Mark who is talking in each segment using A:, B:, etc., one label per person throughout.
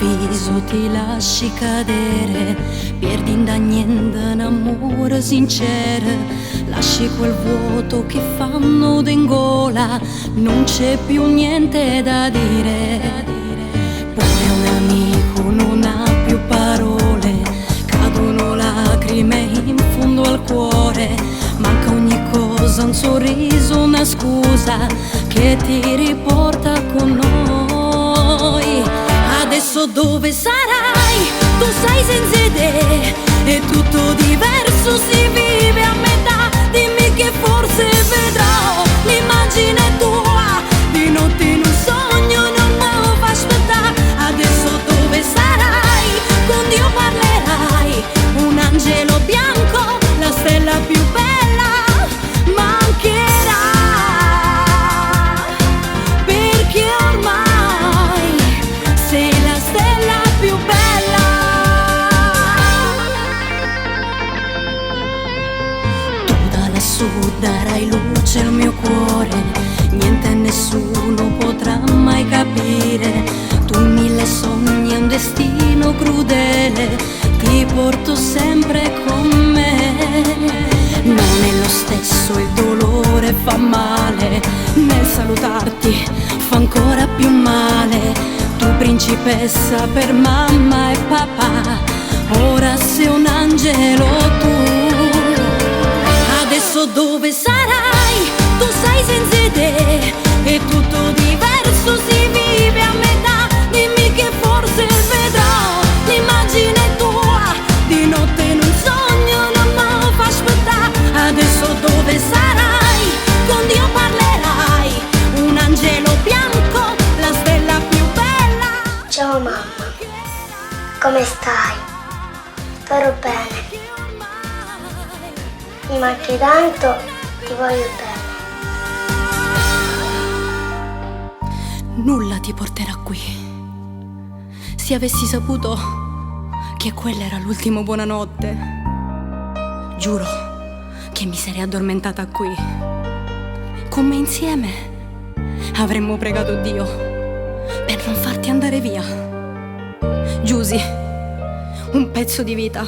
A: all'improvviso ti lasci cadere, perdi da niente un amore sincero, lasci quel vuoto che fanno d'engola, non c'è più niente da dire. Pure un amico non ha più parole, cadono lacrime in fondo al cuore, manca ogni cosa, un sorriso, una scusa che ti riporta con noi. Adesso dove sarai? Tu sai senza idee, è tutto diverso, si vive a metà. Dimmi che forse vedrò l'immagine tua di notte in un sogno, non me fa aspettare. Adesso dove sarai? Con Dio parlerai, un angelo bianco, la stella più bella mancherà, perché ormai sei la stella più bella. Tu da lassù darai luce al mio cuore, niente e nessuno potrà mai capire. Tu mille sogni e un destino crudele, ti porto sempre con me. Non è lo stesso, il dolore fa male, nel salutarti fa ancora più male. Tu principessa per mamma e papà, ora sei un angelo tu. Adesso dove sarai? Tu sai senza idee, è tutto diverso, si vive a metà. Dimmi che forse vedrò l'immagine tua di notte in un sogno, non me fa aspettare. Adesso dove sarai? Con Dio parlerai, un angelo bianco, la stella più bella.
B: Ciao mamma, come stai? Spero bene. Mi manchi tanto, ti voglio bene.
A: Nulla ti porterà qui. Se avessi saputo che quella era l'ultima buonanotte, giuro che mi sarei addormentata qui. Con me insieme avremmo pregato Dio per non farti andare via. Giusy, un pezzo di vita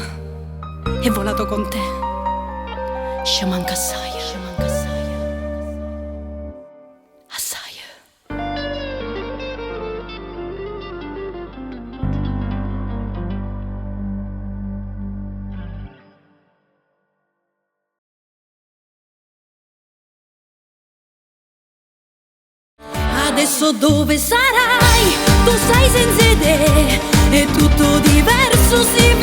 A: è volato con te. Ci manca assai, ci manca assai. Assai. Adesso dove sarai? Tu sai senza idee, è tutto diverso, si